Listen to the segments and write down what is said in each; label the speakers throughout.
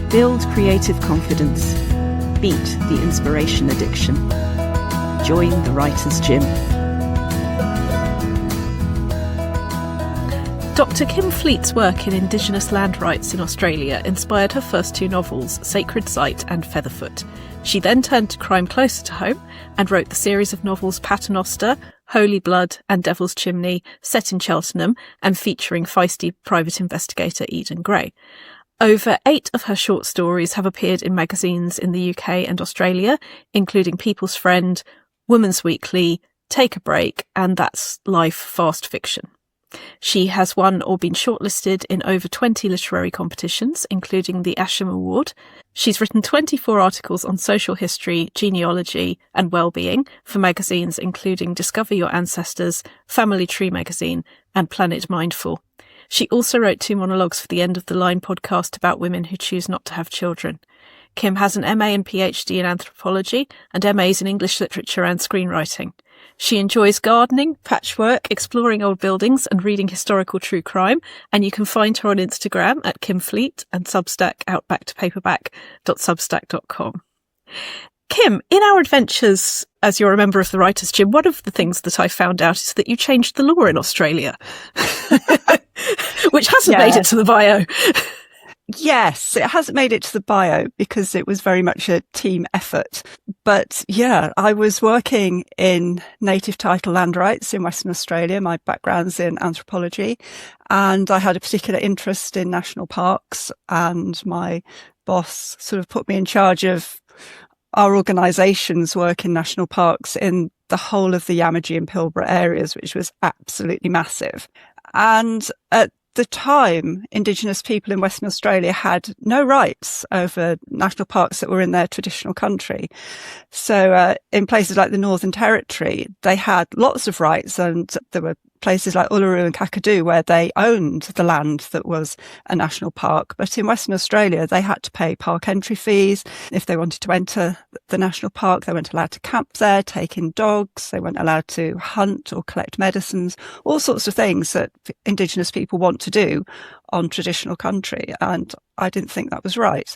Speaker 1: Build creative confidence. Beat the inspiration addiction. Join the Writer's Gym.
Speaker 2: Dr Kim Fleet's work in Indigenous land rights in Australia inspired her first two novels, Sacred Site and Featherfoot. She then turned to crime closer to home and wrote the series of novels Paternoster, Holy Blood and Devil's Chimney, set in Cheltenham and featuring feisty private investigator Eden Gray. Over 8 of her short stories have appeared in magazines in the UK and Australia, including People's Friend, Woman's Weekly, Take a Break, and That's Life Fast Fiction. She has won or been shortlisted in over 20 literary competitions, including the Ascham Award. She's written 24 articles on social history, genealogy and well-being for magazines including Discover Your Ancestors, Family Tree magazine and Planet Mindful. She also wrote 2 monologues for the End of the Line podcast about women who choose not to have children. Kim has an MA and PhD in anthropology and MAs in English literature and screenwriting. She enjoys gardening, patchwork, exploring old buildings and reading historical true crime, and you can find her on Instagram at Kim Fleet and Substack outbacktopaperback.substack.com. Kim, in our adventures as you're a member of the Writers' Gym, one of the things that I found out is that you changed the law in Australia, which hasn't made it to the bio.
Speaker 3: Yes, it hasn't made it to the bio because it was very much a team effort. But yeah, I was working in native title land rights in Western Australia. My background's in anthropology and I had a particular interest in national parks, and my boss sort of put me in charge of our organisation's work in national parks in the whole of the Yamadji and Pilbara areas, which was absolutely massive. And at the time, Indigenous people in Western Australia had no rights over national parks that were in their traditional country. So in places like the Northern Territory, they had lots of rights, and there were places like Uluru and Kakadu where they owned the land that was a national park. But in Western Australia, they had to pay park entry fees. If they wanted to enter the national park, they weren't allowed to camp there, take in dogs. They weren't allowed to hunt or collect medicines, all sorts of things that Indigenous people want to do on traditional country. And I didn't think that was right.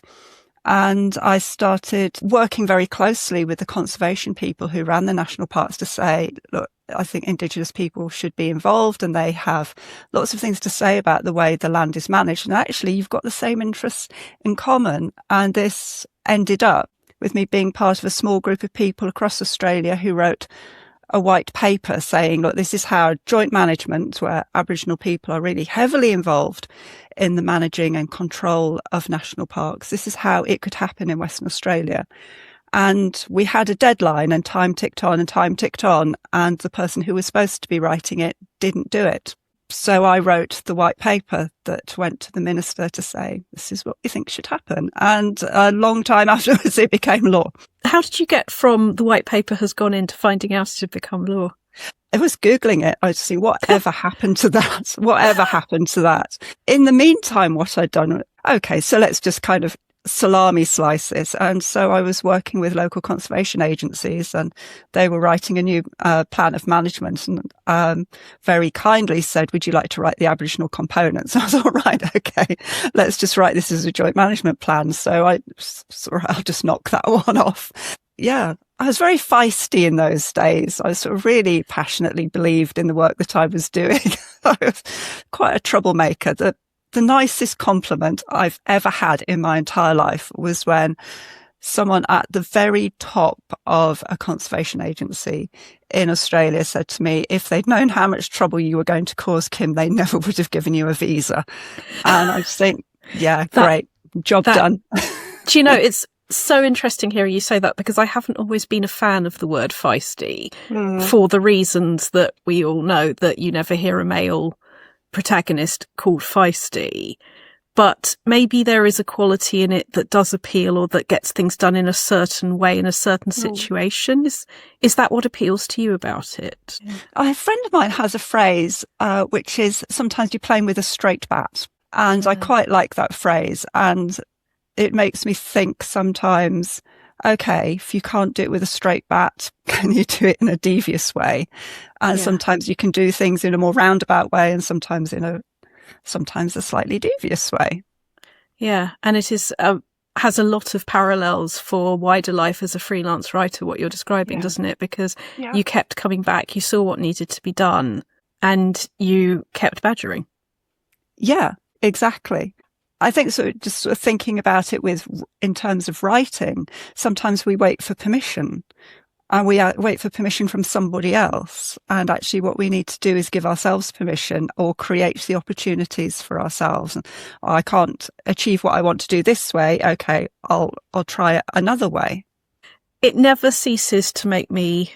Speaker 3: And I started working very closely with the conservation people who ran the national parks to say, look, I think Indigenous people should be involved, and they have lots of things to say about the way the land is managed. And actually, you've got the same interests in common. And this ended up with me being part of a small group of people across Australia who wrote a white paper saying, look, this is how joint management, where Aboriginal people are really heavily involved in the managing and control of national parks, this is how it could happen in Western Australia. And we had a deadline, and time ticked on and time ticked on, and the person who was supposed to be writing it didn't do it. So I wrote the white paper that went to the minister to say, this is what we think should happen. And a long time afterwards, it became law.
Speaker 2: How did you get from the white paper has gone into finding out it had become law?
Speaker 3: I was Googling it. I'd see whatever happened to that, whatever happened to that. In the meantime, what I'd done, okay, so let's just kind of salami slices. And so I was working with local conservation agencies, and they were writing a new plan of management, and very kindly said, would you like to write the Aboriginal components? I was all right, okay, let's just write this as a joint management plan. So I'll just knock that one off. Yeah, I was very feisty in those days. I sort of really passionately believed in the work that I was doing. I was quite a troublemaker. The nicest compliment I've ever had in my entire life was when someone at the very top of a conservation agency in Australia said to me, if they'd known how much trouble you were going to cause, Kim, they never would have given you a visa. And I just think, yeah, great, job done.
Speaker 2: Do you know, it's so interesting hearing you say that, because I haven't always been a fan of the word feisty for the reasons that we all know, that you never hear a male protagonist called feisty, but maybe there is a quality in it that does appeal, or that gets things done in a certain way in a certain situation. Is that what appeals to you about it?
Speaker 3: A friend of mine has a phrase which is, sometimes you're playing with a straight bat, and I quite like that phrase. And it makes me think sometimes, okay, if you can't do it with a straight bat, can you do it in a devious way? And sometimes you can do things in a more roundabout way, and sometimes a slightly devious way.
Speaker 2: Yeah, and it is has a lot of parallels for wider life as a freelance writer, what you're describing, doesn't it? Because you kept coming back, you saw what needed to be done, and you kept badgering.
Speaker 3: Yeah, exactly. I think just sort of thinking about it in terms of writing, sometimes we wait for permission. And we wait for permission from somebody else. And actually what we need to do is give ourselves permission or create the opportunities for ourselves. And I can't achieve what I want to do this way. Okay, I'll try it another way.
Speaker 2: It never ceases to make me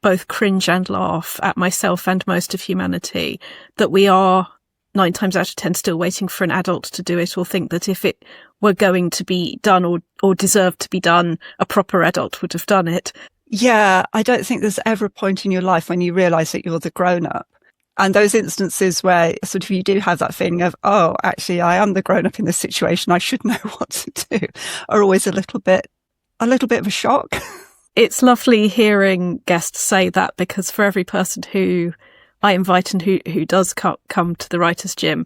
Speaker 2: both cringe and laugh at myself and most of humanity that we are 9 times out of 10 still waiting for an adult to do it, or think that if it were going to be done or deserved to be done, a proper adult would have done it.
Speaker 3: Yeah, I don't think there's ever a point in your life when you realise that you're the grown-up. And those instances where sort of you do have that feeling of, oh, actually, I am the grown-up in this situation, I should know what to do, are always a little bit of a shock.
Speaker 2: It's lovely hearing guests say that, because for every person who I invite and who does come to the Writers' Gym,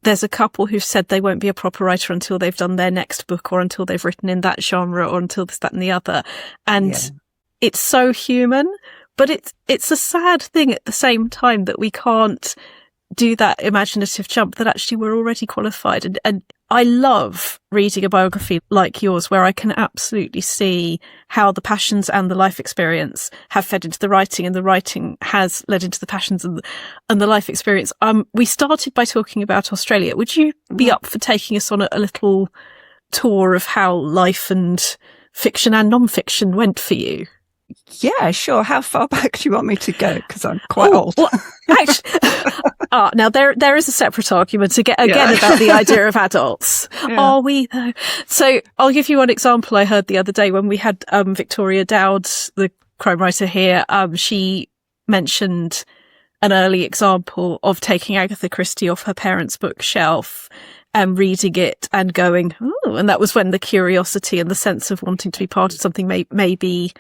Speaker 2: there's a couple who've said they won't be a proper writer until they've done their next book, or until they've written in that genre, or until this, that and the other. And it's so human, but it's a sad thing at the same time that we can't do that imaginative jump, that actually we're already qualified. And I love reading a biography like yours, where I can absolutely see how the passions and the life experience have fed into the writing, and the writing has led into the passions and the life experience. We started by talking about Australia. Would you be up for taking us on a little tour of how life and fiction and non-fiction went for you?
Speaker 3: Yeah, sure. How far back do you want me to go? Because I'm quite old.
Speaker 2: Well, actually, now there is a separate argument again about the idea of adults. Yeah. Are we though? So I'll give you one example I heard the other day when we had Victoria Dowd, the crime writer here. She mentioned an early example of taking Agatha Christie off her parents' bookshelf and reading it and going, oh, and that was when the curiosity and the sense of wanting to be part of something maybe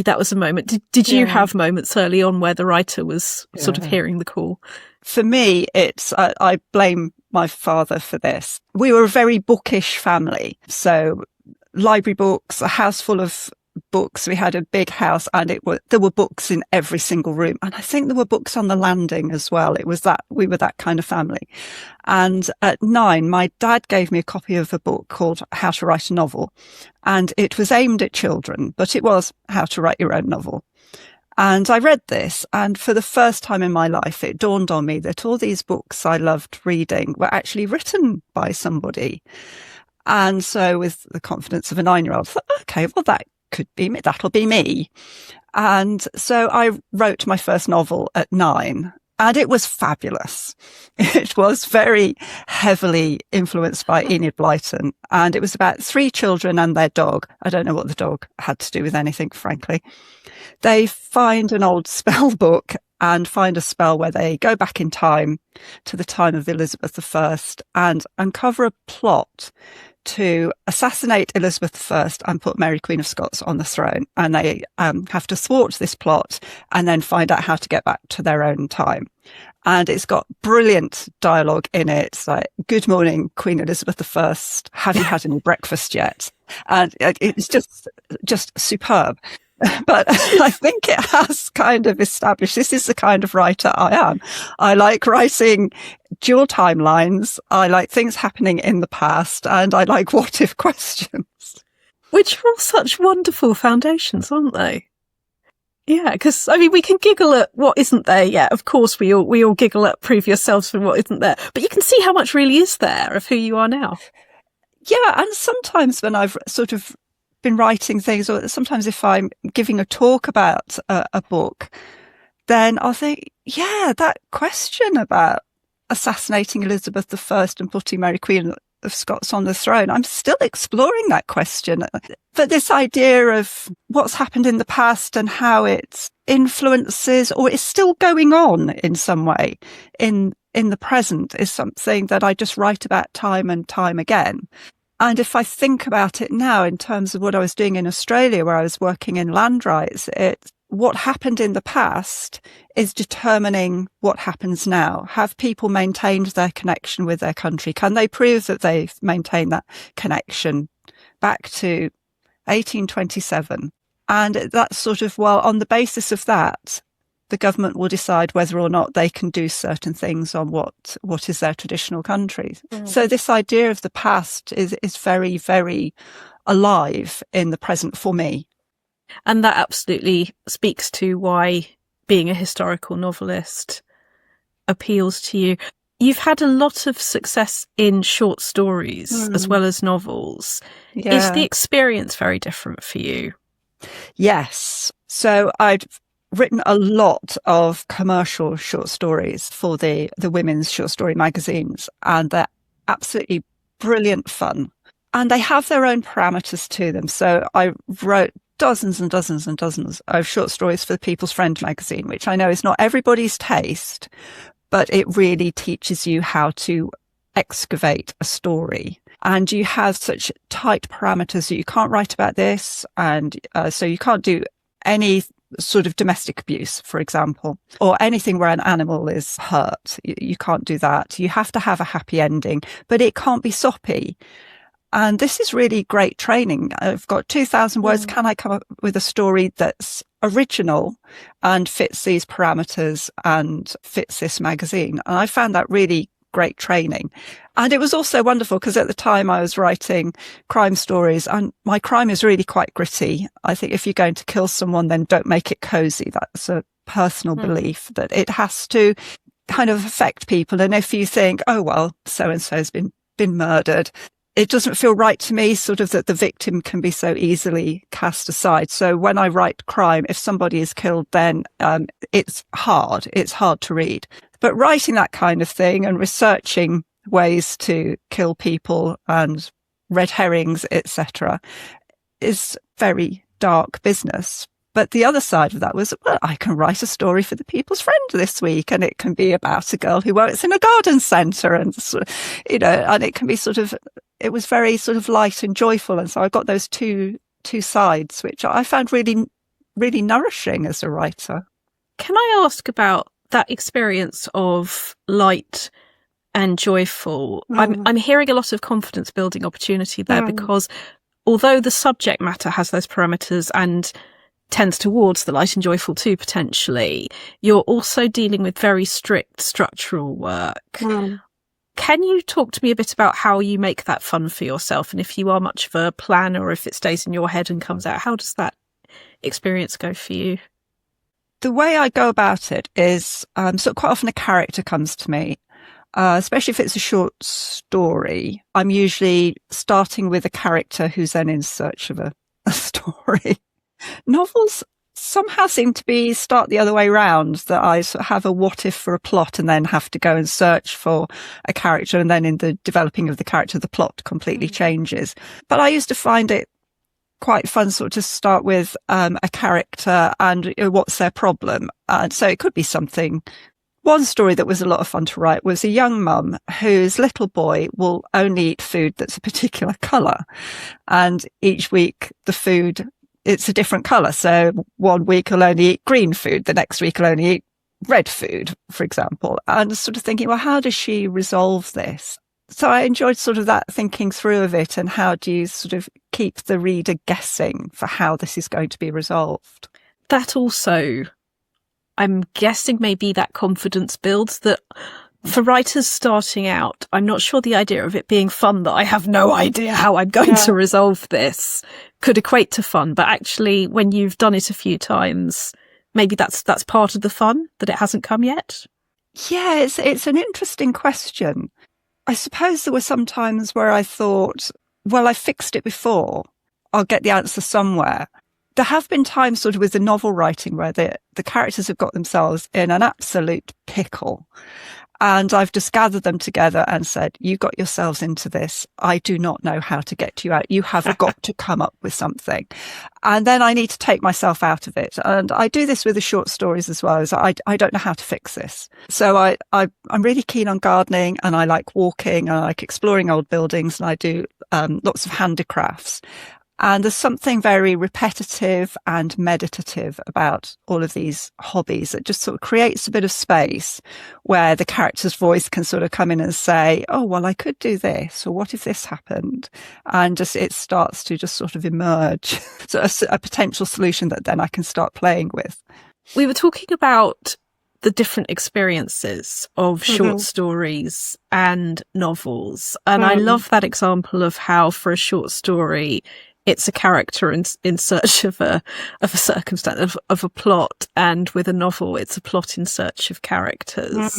Speaker 2: that was a moment. Did you have moments early on where the writer was sort of hearing the call?
Speaker 3: For me, it's, I blame my father for this. We were a very bookish family. So library books, a house full of books. We had a big house, and there were books in every single room. And I think there were books on the landing as well. We were that kind of family. And at 9, my dad gave me a copy of a book called How to Write a Novel. And it was aimed at children, but it was how to write your own novel. And I read this, and for the first time in my life, it dawned on me that all these books I loved reading were actually written by somebody. And so with the confidence of a 9-year-old, I thought, okay, well, that could be me. That'll be me. And so I wrote my first novel at 9, and it was fabulous. It was very heavily influenced by Enid Blyton, and it was about 3 children and their dog. I don't know what the dog had to do with anything, frankly. They find an old spell book and find a spell where they go back in time to the time of Elizabeth I and uncover a plot to assassinate Elizabeth I and put Mary Queen of Scots on the throne. And they have to thwart this plot and then find out how to get back to their own time. And it's got brilliant dialogue in it. It's like, good morning, Queen Elizabeth I. Have you had any breakfast yet? And it's just superb. But I think it has kind of established this is the kind of writer I am. I like writing dual timelines. I like things happening in the past, and I like what if questions.
Speaker 2: Which are all such wonderful foundations, aren't they? Yeah, because I mean, we can giggle at what isn't there yet. Of course, we all giggle at prove yourselves for what isn't there. But you can see how much really is there of who you are now.
Speaker 3: Yeah, and sometimes when I've sort of been writing things, or sometimes if I'm giving a talk about a book, then I'll think, yeah, that question about assassinating Elizabeth I and putting Mary Queen of Scots on the throne, I'm still exploring that question. But this idea of what's happened in the past and how it influences or is still going on in some way in the present is something that I just write about time and time again. And if I think about it now in terms of what I was doing in Australia, where I was working in land rights, what happened in the past is determining what happens now. Have people maintained their connection with their country? Can they prove that they've maintained that connection back to 1827. And that's sort of, well, on the basis of that, the government will decide whether or not they can do certain things on what is their traditional country. So this idea of the past is very, very alive in the present for me.
Speaker 2: And that absolutely speaks to why being a historical novelist appeals to you. You've had a lot of success in short stories as well as novels.
Speaker 3: Yeah.
Speaker 2: Is the experience very different for you?
Speaker 3: Yes. So I'd written a lot of commercial short stories for the women's short story magazines, and they're absolutely brilliant fun. And they have their own parameters to them. So I wrote dozens and dozens and dozens of short stories for the People's Friend magazine, which I know is not everybody's taste, but it really teaches you how to excavate a story. And you have such tight parameters that you can't write about this. And so you can't do any sort of domestic abuse, for example, or anything where an animal is hurt. You can't do that. You have to have a happy ending, but it can't be soppy. And this is really great training. I've got 2,000 words. Can I come up with a story that's original and fits these parameters and fits this magazine? And I found that really great training. And it was also wonderful because at the time I was writing crime stories, and my crime is really quite gritty. I think if you're going to kill someone, then don't make it cozy. That's a personal belief that it has to kind of affect people. And if you think, oh, well, so-and-so's been murdered, it doesn't feel right to me, sort of that the victim can be so easily cast aside. So when I write crime, if somebody is killed, then it's hard. It's hard to read. But writing that kind of thing and researching ways to kill people and red herrings, etc., is very dark business. But the other side of that was, well, I can write a story for the People's Friend this week, and it can be about a girl who works in a garden centre, and and it can be it was very sort of light and joyful. And so I got those two sides, which I found really, really nourishing as a writer.
Speaker 2: Can I ask about that experience of light and joyful? I'm hearing a lot of confidence building opportunity there, because although the subject matter has those parameters and tends towards the light and joyful too, potentially, you're also dealing with very strict structural work. Can you talk to me a bit about how you make that fun for yourself, and if you are much of a planner or if it stays in your head and comes out? How does that experience go for you?
Speaker 3: The way I go about it is so quite often a character comes to me, especially if it's a short story. I'm usually starting with a character who's then in search of a story. Novels somehow seem to start the other way around, that I sort of have a what if for a plot and then have to go and search for a character, and then in the developing of the character the plot completely changes. But I used to find it quite fun sort of to start with a character and what's their problem. And so it could be something. One story that was a lot of fun to write was a young mum whose little boy will only eat food that's a particular colour, and each week the food, it's a different colour. So one week he'll only eat green food, the next week he'll only eat red food, for example. And sort of thinking, well, how does she resolve this? So I enjoyed sort of that thinking through of it, and how do you sort of keep the reader guessing for how this is going to be resolved?
Speaker 2: That also, I'm guessing, maybe that confidence builds that for writers starting out, I'm not sure the idea of it being fun, that I have no idea how I'm going to resolve this, could equate to fun. But actually, when you've done it a few times, maybe that's part of the fun, that it hasn't come yet.
Speaker 3: Yeah, it's an interesting question. I suppose there were some times where I thought, well, I fixed it before, I'll get the answer somewhere. There have been times sort of with the novel writing where the characters have got themselves in an absolute pickle. And I've just gathered them together and said, you got yourselves into this. I do not know how to get you out. You have got to come up with something. And then I need to take myself out of it. And I do this with the short stories as well. As I don't know how to fix this. So I'm really keen on gardening, and I like walking, and I like exploring old buildings, and I do lots of handicrafts. And there's something very repetitive and meditative about all of these hobbies that just sort of creates a bit of space where the character's voice can sort of come in and say, oh, well, I could do this, or what if this happened? And just it starts to just sort of emerge. So a potential solution that then I can start playing with.
Speaker 2: We were talking about the different experiences of short stories and novels. And I love that example of how for a short story, it's a character in search of a circumstance, of a plot. And with a novel, it's a plot in search of characters.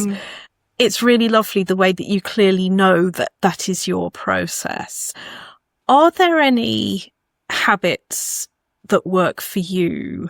Speaker 2: It's really lovely the way that you clearly know that that is your process. Are there any habits that work for you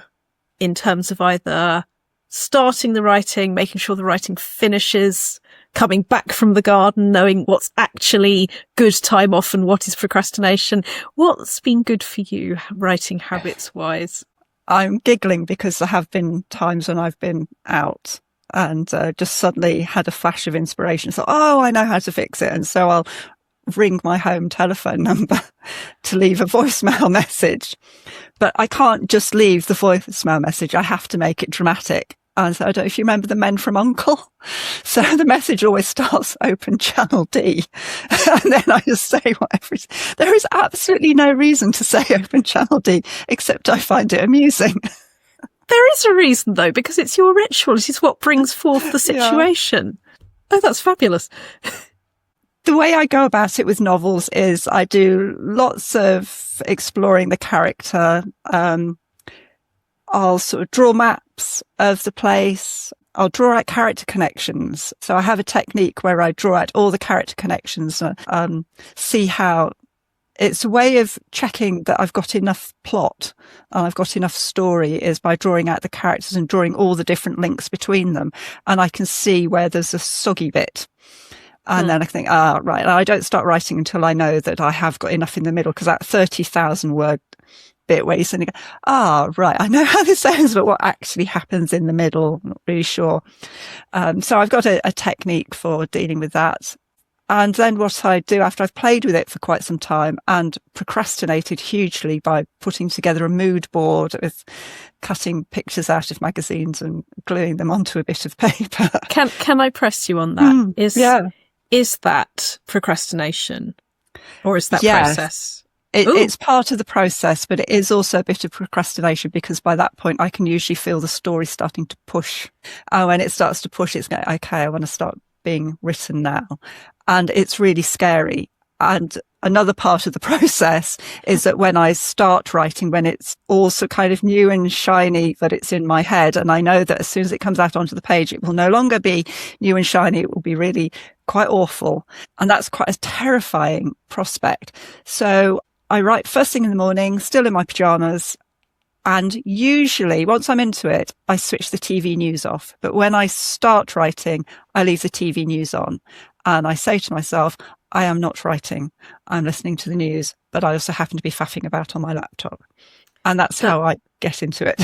Speaker 2: in terms of either starting the writing, making sure the writing finishes, coming back from the garden, knowing what's actually good time off and what is procrastination? What's been good for you writing habits wise?
Speaker 3: I'm giggling because there have been times when I've been out and just suddenly had a flash of inspiration. So, oh, I know how to fix it. And so I'll ring my home telephone number to leave a voicemail message. But I can't just leave the voicemail message. I have to make it dramatic. And so I don't know if you remember the Men from U.N.C.L.E. So the message always starts open channel D. And then I just say whatever. There is absolutely no reason to say open channel D, except I find it amusing.
Speaker 2: There is a reason though, because it's your ritual. It is what brings forth the situation. Yeah. Oh, that's fabulous.
Speaker 3: The way I go about it with novels is I do lots of exploring the character. I'll sort of draw maps of the place. I'll draw out character connections. So I have a technique where I draw out all the character connections, see how it's a way of checking that I've got enough plot and I've got enough story is by drawing out the characters and drawing all the different links between them. And I can see where there's a soggy bit. And then I think, right. And I don't start writing until I know that I have got enough in the middle, because that 30,000 word bit where you suddenly go, right, I know how this ends, but what actually happens in the middle, I'm not really sure. So I've got a technique for dealing with that. And then what I do after I've played with it for quite some time and procrastinated hugely by putting together a mood board with cutting pictures out of magazines and gluing them onto a bit of paper.
Speaker 2: Can I press you on that? Is that procrastination, or is that process?
Speaker 3: It's part of the process, but it is also a bit of procrastination, because by that point I can usually feel the story starting to push. When it starts to push, it's going, okay, I want to start being written now. And it's really scary. And another part of the process is that when I start writing, when it's also kind of new and shiny, that it's in my head, and I know that as soon as it comes out onto the page, it will no longer be new and shiny. It will be really quite awful. And that's quite a terrifying prospect. So I write first thing in the morning, still in my pajamas. And usually once I'm into it, I switch the TV news off. But when I start writing, I leave the TV news on. And I say to myself, I am not writing. I'm listening to the news, but I also happen to be faffing about on my laptop. And that's how I get into it.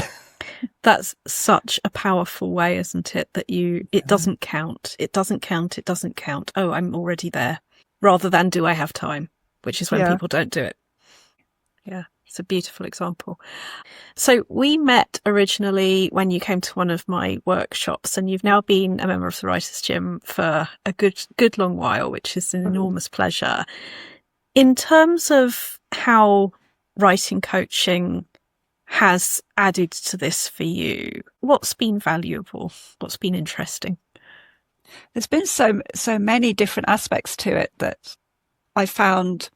Speaker 2: That's such a powerful way, isn't it? That it doesn't count. It doesn't count. It doesn't count. Oh, I'm already there. Rather than do I have time, which is when people don't do it. Yeah. It's a beautiful example. So we met originally when you came to one of my workshops, and you've now been a member of the Writers' Gym for a good long while, which is an enormous pleasure. In terms of how writing coaching has added to this for you, what's been valuable? What's been interesting?
Speaker 3: There's been so many different aspects to it that I found,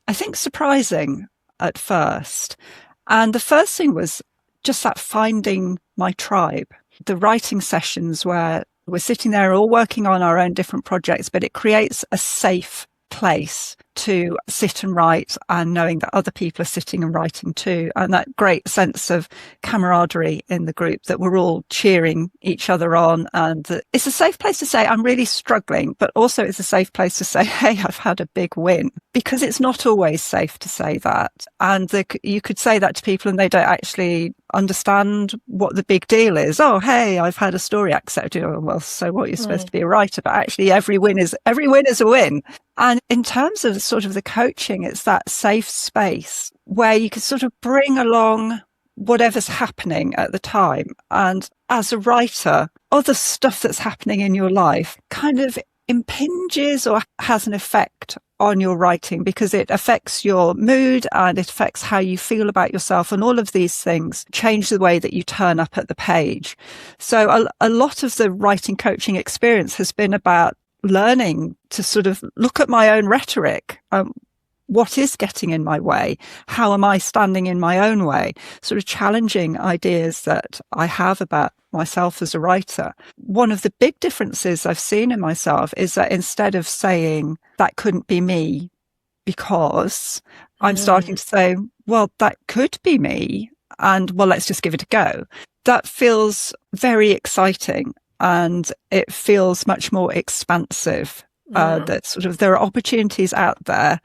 Speaker 3: I think, surprising at first. And the first thing was just that finding my tribe. The writing sessions where we're sitting there all working on our own different projects, but it creates a safe place to sit and write, and knowing that other people are sitting and writing too. And that great sense of camaraderie in the group, that we're all cheering each other on. And it's a safe place to say, I'm really struggling, but also it's a safe place to say, hey, I've had a big win, because it's not always safe to say that. And you could say that to people and they don't actually understand what the big deal is. Oh, hey, I've had a story accepted. Oh, well, so what? You're supposed to be a writer, but actually every win is a win. And in terms of sort of the coaching, it's that safe space where you can sort of bring along whatever's happening at the time. And as a writer, other stuff that's happening in your life kind of impinges or has an effect on your writing, because it affects your mood and it affects how you feel about yourself. And all of these things change the way that you turn up at the page. So a lot of the writing coaching experience has been about learning to sort of look at my own rhetoric. What is getting in my way? How am I standing in my own way? Sort of challenging ideas that I have about myself as a writer. One of the big differences I've seen in myself is that instead of saying that couldn't be me because, I'm starting to say, well, that could be me. And well, let's just give it a go. That feels very exciting, and it feels much more expansive. That sort of there are opportunities out there.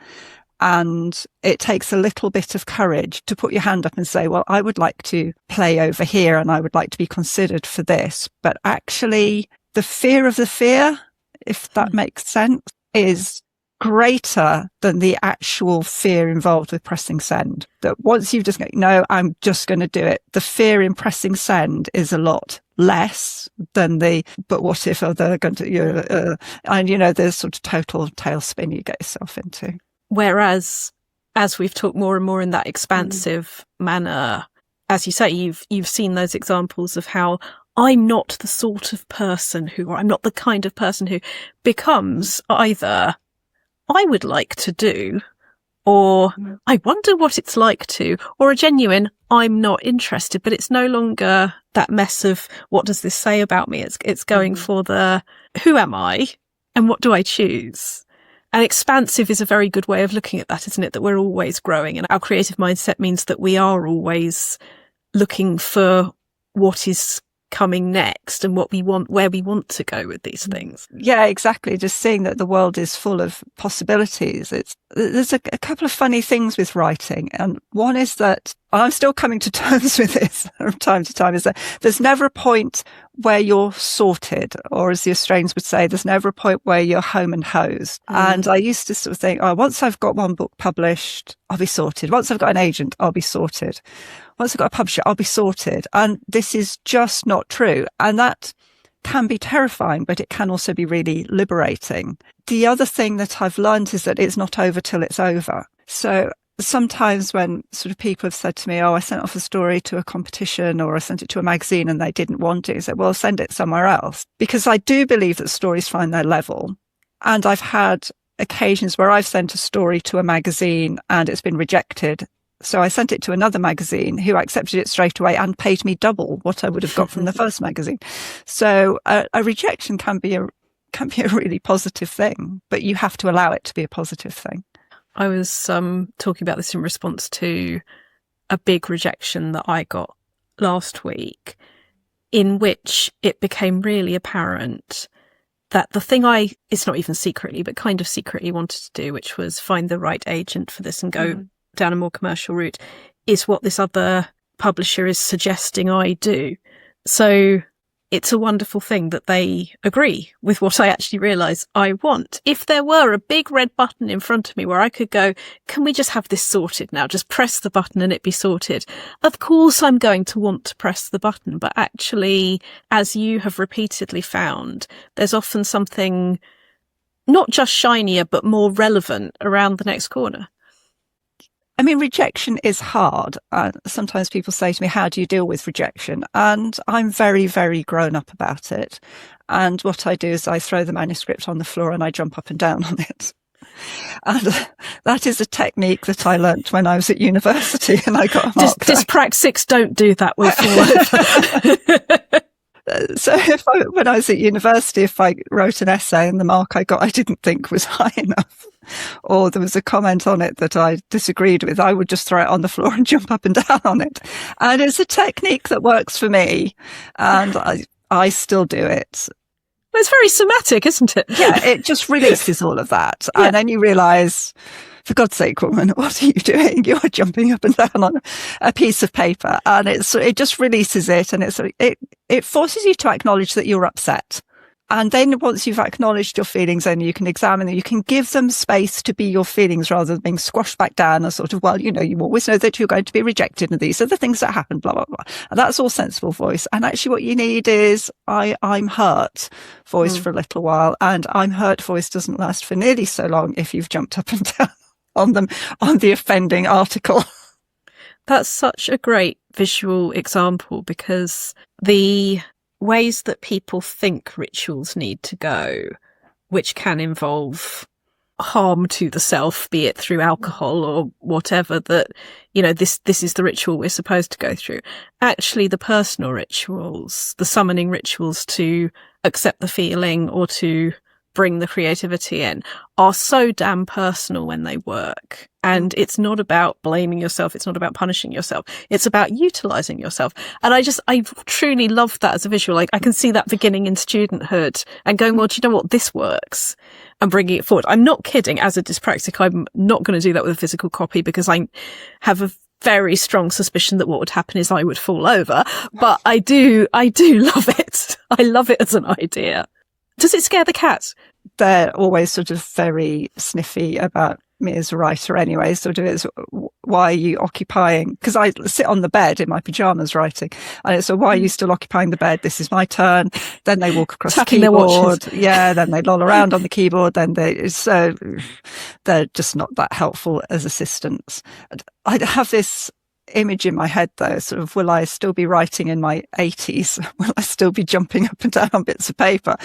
Speaker 3: And it takes a little bit of courage to put your hand up and say, well, I would like to play over here and I would like to be considered for this. But actually, the fear of the fear, if that makes sense, is greater than the actual fear involved with pressing send. That once you've just go, no, I'm just going to do it. The fear in pressing send is a lot less than but what if they're going to, and there's sort of total tailspin you get yourself into.
Speaker 2: Whereas, as we've talked more and more in that expansive manner, as you say, you've seen those examples of how I'm not the sort of person or I'm not the kind of person who becomes either I would like to do, or I wonder what it's like to, or a genuine I'm not interested, but it's no longer that mess of what does this say about me? It's going for the who am I and what do I choose? And expansive is a very good way of looking at that, isn't it? That we're always growing, and our creative mindset means that we are always looking for what is coming next and what we want, where we want to go with these things.
Speaker 3: Yeah, exactly. Just seeing that the world is full of possibilities. There's a couple of funny things with writing. And one is that I'm still coming to terms with this from time to time, is that there's never a point where you're sorted, or as the Australians would say, there's never a point where you're home and hosed. And I used to sort of think, once I've got one book published, I'll be sorted. Once I've got an agent, I'll be sorted. Once I've got a publisher, I'll be sorted. And this is just not true. And that can be terrifying, but it can also be really liberating. The other thing that I've learned is that it's not over till it's over. So sometimes when sort of people have said to me, I sent off a story to a competition or I sent it to a magazine and they didn't want it, I said, well, send it somewhere else. Because I do believe that stories find their level. And I've had occasions where I've sent a story to a magazine and it's been rejected. So I sent it to another magazine who accepted it straight away and paid me double what I would have got from the first magazine. So a rejection can be a really positive thing, but you have to allow it to be a positive thing.
Speaker 2: I was talking about this in response to a big rejection that I got last week, in which it became really apparent that the thing it's not even secretly, but kind of secretly wanted to do, which was find the right agent for this and go down a more commercial route, is what this other publisher is suggesting I do. So it's a wonderful thing that they agree with what I actually realise I want. If there were a big red button in front of me where I could go, can we just have this sorted now? Just press the button and it be sorted. Of course I'm going to want to press the button, but actually, as you have repeatedly found, there's often something not just shinier, but more relevant around the next corner.
Speaker 3: I mean, rejection is hard. Sometimes people say to me, how do you deal with rejection? And I'm very, very grown up about it. And what I do is I throw the manuscript on the floor and I jump up and down on it. And that is a technique that I learnt when I was at university and I got a mark.
Speaker 2: Dyspraxics don't do that, will fall.
Speaker 3: So when I was at university, if I wrote an essay and the mark I got I didn't think was high enough, or there was a comment on it that I disagreed with, I would just throw it on the floor and jump up and down on it. And it's a technique that works for me, and I still do it.
Speaker 2: Well, it's very somatic, isn't it?
Speaker 3: Yeah, it just releases all of that. Yeah. And then you realise, for God's sake, woman, what are you doing? You're jumping up and down on a piece of paper, and it just releases it, and it forces you to acknowledge that you're upset. And then once you've acknowledged your feelings, then you can examine them. You can give them space to be your feelings rather than being squashed back down and sort of, well, you always know that you're going to be rejected and these are the things that happen, blah, blah, blah. And that's all sensible voice. And actually what you need is I'm hurt voice for a little while. And I'm hurt voice doesn't last for nearly so long if you've jumped up and down on the offending article.
Speaker 2: That's such a great visual example, because the ways that people think rituals need to go, which can involve harm to the self, be it through alcohol or whatever, that, this is the ritual we're supposed to go through. Actually, the personal rituals, the summoning rituals to accept the feeling or to bring the creativity in, are so damn personal when they work. And it's not about blaming yourself. It's not about punishing yourself. It's about utilizing yourself. And I truly love that as a visual. Like, I can see that beginning in studenthood and going, well, do you know what? This works, and bringing it forward. I'm not kidding. As a dyspraxic, I'm not going to do that with a physical copy, because I have a very strong suspicion that what would happen is I would fall over. But I do love it. I love it as an idea. Does it scare the cats?
Speaker 3: They're always sort of very sniffy about me as a writer anyway. Sort of, it's, why are you occupying? Because I sit on the bed in my pajamas writing. And it's, so why are you still occupying the bed? This is my turn. Then they walk across the keyboard. Yeah, then they loll around on the keyboard. Then they're just not that helpful as assistants. I have this image in my head though, sort of, will I still be writing in my 80s? Will I still be jumping up and down on bits of paper?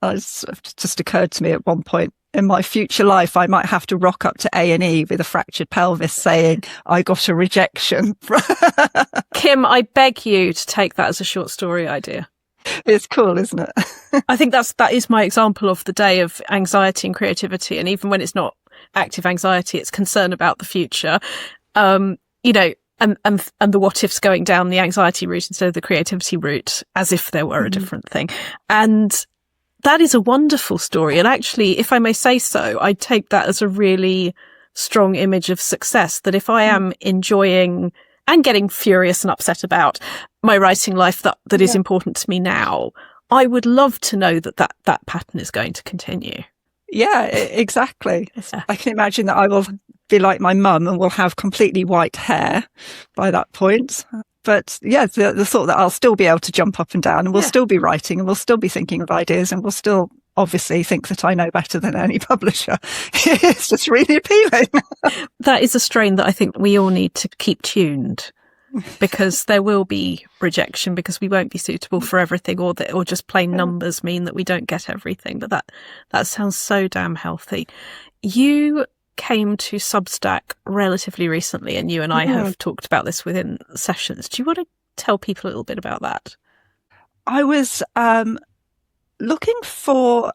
Speaker 3: It just occurred to me at one point in my future life, I might have to rock up to A&E with a fractured pelvis saying, I got a rejection.
Speaker 2: Kim, I beg you to take that as a short story idea.
Speaker 3: It's cool, isn't it?
Speaker 2: I think that is my example of the day of anxiety and creativity. And even when it's not active anxiety, it's concern about the future. And the what ifs going down the anxiety route instead of the creativity route, as if there were a different thing. And that is a wonderful story. And actually, if I may say so, I take that as a really strong image of success, that if I am enjoying and getting furious and upset about my writing life that is important to me now, I would love to know that pattern is going to continue. Yeah,
Speaker 3: exactly. I can imagine that I will be like my mum and will have completely white hair by that point. But yeah, the thought that I'll still be able to jump up and down and we'll still be writing and we'll still be thinking of ideas and we'll still obviously think that I know better than any publisher. It's just really appealing.
Speaker 2: That is a strain that I think we all need to keep tuned, because there will be rejection, because we won't be suitable for everything, or just plain numbers mean that we don't get everything. But that sounds so damn healthy. You came to Substack relatively recently, and you and I have talked about this within sessions. Do you want to tell people a little bit about that?
Speaker 3: I was looking for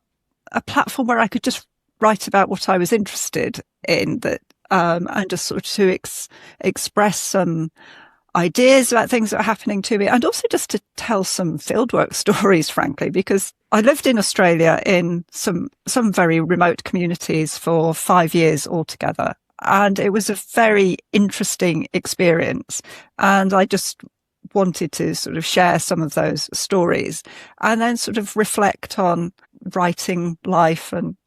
Speaker 3: a platform where I could just write about what I was interested in, and just sort of to express some ideas about things that are happening to me, and also just to tell some fieldwork stories, frankly, because I lived in Australia in some very remote communities for 5 years altogether. And it was a very interesting experience. And I just wanted to sort of share some of those stories and then sort of reflect on writing life. And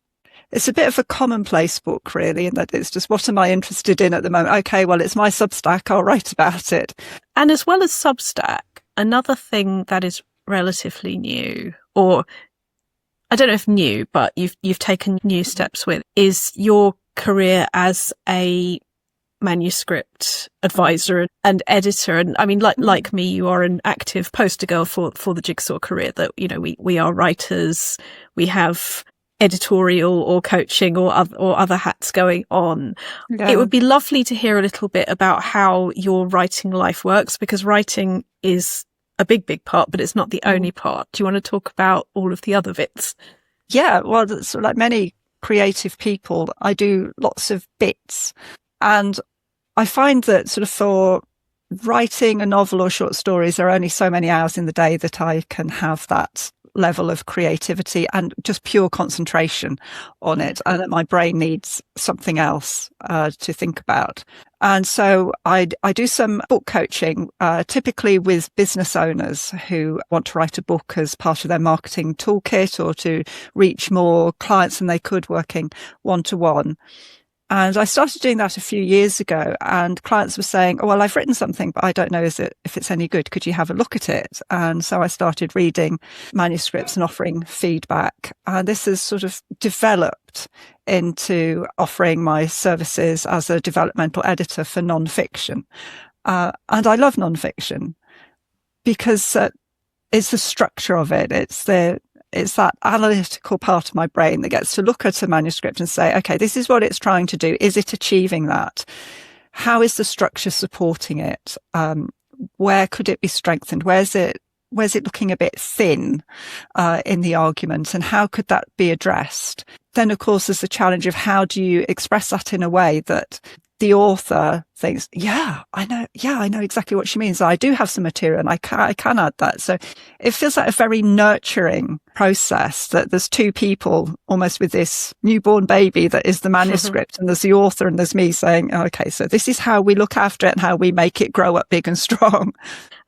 Speaker 3: it's a bit of a commonplace book, really, in that it's just, what am I interested in at the moment? Okay, well, it's my Substack. I'll write about it.
Speaker 2: And as well as Substack, another thing that is relatively new, or I don't know if new, but you've taken new steps with, is your career as a manuscript advisor and editor. And I mean, like me, you are an active poster girl for the Jigsaw career, that, we are writers, we have editorial or coaching or other hats going on. Yeah. It would be lovely to hear a little bit about how your writing life works, because writing is a big part, but it's not the only part. Do you want to talk about all of the other bits?
Speaker 3: Yeah, well, so like many creative people, I do lots of bits, and I find that sort of for writing a novel or short stories, there are only so many hours in the day that I can have that level of creativity and just pure concentration on it, and that my brain needs something else to think about. And so I do some book coaching, typically with business owners who want to write a book as part of their marketing toolkit or to reach more clients than they could working one-to-one. And I started doing that a few years ago, and clients were saying, oh, well, I've written something, but I don't know if it's any good. Could you have a look at it? And so I started reading manuscripts and offering feedback. And this has sort of developed into offering my services as a developmental editor for nonfiction. And I love nonfiction because it's the structure of it. It's that analytical part of my brain that gets to look at a manuscript and say, okay, this is what it's trying to do. Is it achieving that? How is the structure supporting it? Where could it be strengthened? Where's it looking a bit thin in the argument? And how could that be addressed? Then, of course, there's the challenge of how do you express that in a way that the author thinks, I know exactly what she means. I do have some material and I can add that. So it feels like a very nurturing process, that there's two people almost with this newborn baby that is the manuscript and there's the author and there's me saying, okay, so this is how we look after it and how we make it grow up big and strong.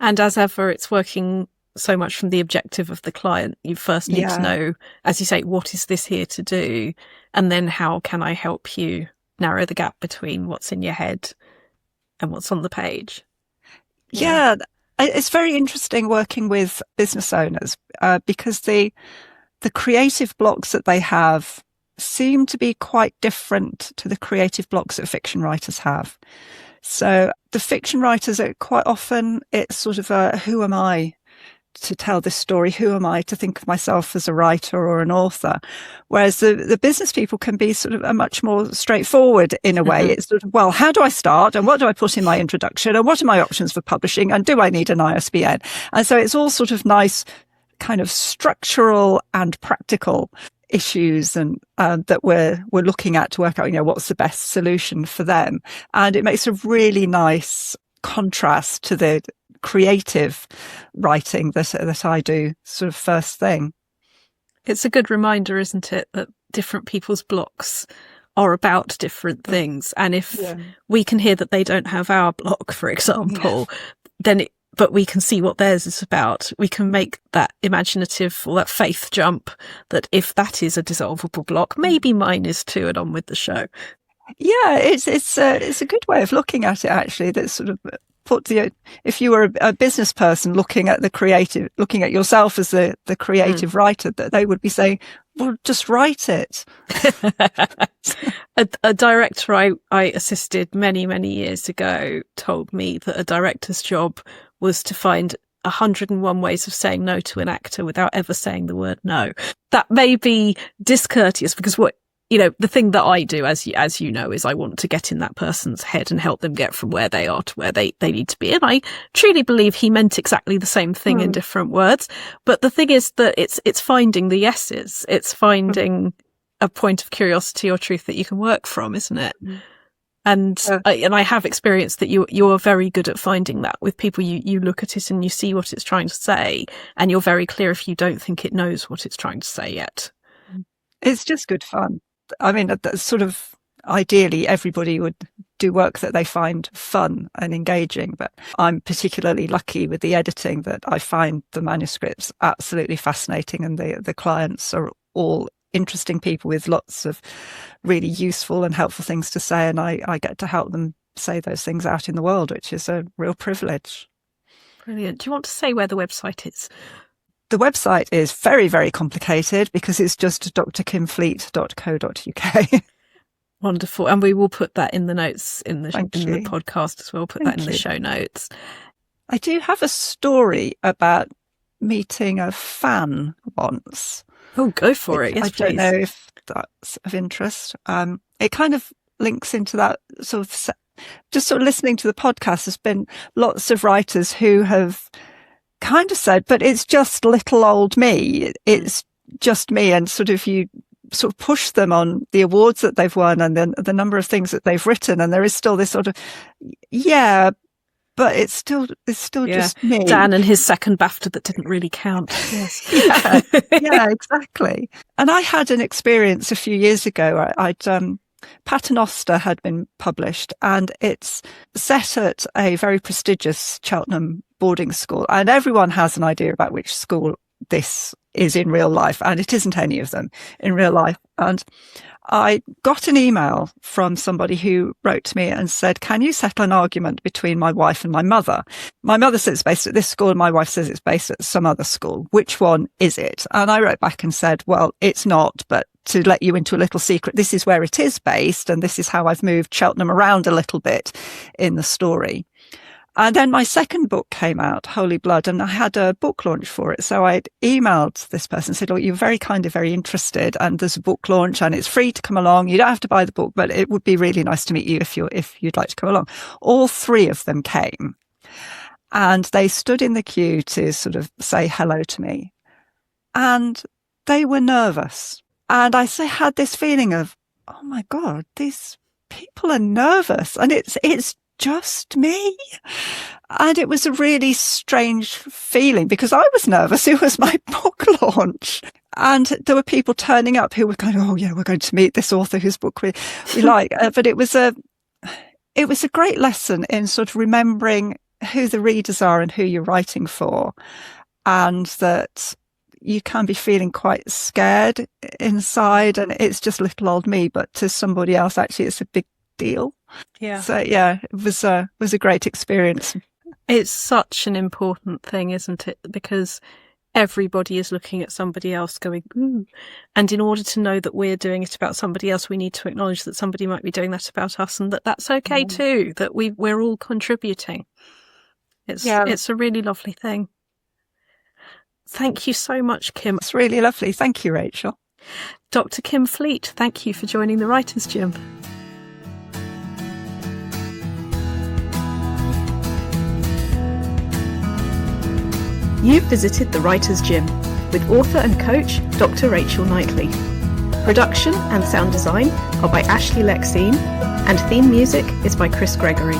Speaker 2: And as ever, it's working so much from the objective of the client. You first need to know, as you say, what is this here to do? And then how can I help you narrow the gap between what's in your head and what's on the page?
Speaker 3: Yeah, it's very interesting working with business owners because the creative blocks that they have seem to be quite different to the creative blocks that fiction writers have. So the fiction writers are quite often, it's sort of who am I to tell this story? Who am I to think of myself as a writer or an author? Whereas the business people can be sort of a much more straightforward in a way. It's sort of, well, how do I start? And what do I put in my introduction? And what are my options for publishing? And do I need an ISBN? And so it's all sort of nice kind of structural and practical issues and that we're looking at to work out, what's the best solution for them. And it makes a really nice contrast to the creative writing that I do sort of first thing.
Speaker 2: It's a good reminder, isn't it, that different people's blocks are about different things. And if we can hear that they don't have our block, for example, but we can see what theirs is about, we can make that imaginative or that faith jump that if that is a dissolvable block, maybe mine is too, and on with the show.
Speaker 3: Yeah, it's a good way of looking at it, actually. That sort of if you were a business person looking at yourself as the creative writer, that they would be saying, well, just write it.
Speaker 2: A director I assisted many, many years ago told me that a director's job was to find 101 ways of saying no to an actor without ever saying the word no. That may be discourteous because the thing that I do, as you know, is I want to get in that person's head and help them get from where they are to where they need to be. And I truly believe he meant exactly the same thing in different words. But the thing is that it's finding the yeses. It's finding a point of curiosity or truth that you can work from, isn't it? And I have experienced that you are very good at finding that with people. You look at it and you see what it's trying to say, and you're very clear if you don't think it knows what it's trying to say yet.
Speaker 3: It's just good fun. I mean, sort of ideally everybody would do work that they find fun and engaging, but I'm particularly lucky with the editing that I find the manuscripts absolutely fascinating, and the clients are all interesting people with lots of really useful and helpful things to say, and I get to help them say those things out in the world, which is a real privilege.
Speaker 2: Brilliant. Do you want to say where the website is?
Speaker 3: The website is very, very complicated because it's just drkimfleet.co.uk.
Speaker 2: Wonderful. And we will put that in the notes in the podcast as well. Put that in the show notes.
Speaker 3: I do have a story about meeting a fan once.
Speaker 2: Oh, go for it. Yes, please.
Speaker 3: I don't know if that's of interest. It kind of links into that sort of, just sort of listening to the podcast. There's been lots of writers who have kind of said, but it's just little old me. It's just me. And sort of you sort of push them on the awards that they've won and then the number of things that they've written. And there is still this sort of, but it's still just me.
Speaker 2: Dan and his second BAFTA that didn't really count. Yes.
Speaker 3: yeah, exactly. And I had an experience a few years ago. Paternoster had been published, and it's set at a very prestigious Cheltenham boarding school. And everyone has an idea about which school this is in real life, and it isn't any of them in real life. And I got an email from somebody who wrote to me and said, can you settle an argument between my wife and my mother? My mother says it's based at this school and my wife says it's based at some other school. Which one is it? And I wrote back and said, well, it's not, but to let you into a little secret, this is where it is based, and this is how I've moved Cheltenham around a little bit in the story. And then my second book came out, Holy Blood, and I had a book launch for it. So I emailed this person and said, oh, you're very kind of very interested, and there's a book launch and it's free to come along. You don't have to buy the book, but it would be really nice to meet you if you'd like to come along. All three of them came, and they stood in the queue to sort of say hello to me, and they were nervous. And I had this feeling of, oh my God, these people are nervous, and it's just me. And it was a really strange feeling because I was nervous. It was my book launch. And there were people turning up who were going, oh yeah, we're going to meet this author whose book we like. But it was a great lesson in sort of remembering who the readers are and who you're writing for. And that you can be feeling quite scared inside, and it's just little old me, but to somebody else, actually, it's a big deal.
Speaker 2: Yeah.
Speaker 3: So yeah, it was a great experience.
Speaker 2: It's such an important thing, isn't it? Because everybody is looking at somebody else going, ooh. And in order to know that we're doing it about somebody else, we need to acknowledge that somebody might be doing that about us, and that's okay too, that we're all contributing. It's a really lovely thing. Thank you so much, Kim.
Speaker 3: It's really lovely. Thank you, Rachel.
Speaker 2: Dr. Kim Fleet, thank you for joining the Writers' Gym. You've visited the Writers' Gym with author and coach Dr. Rachel Knightley. Production and sound design are by Ashley Lexine, and theme music is by Chris Gregory.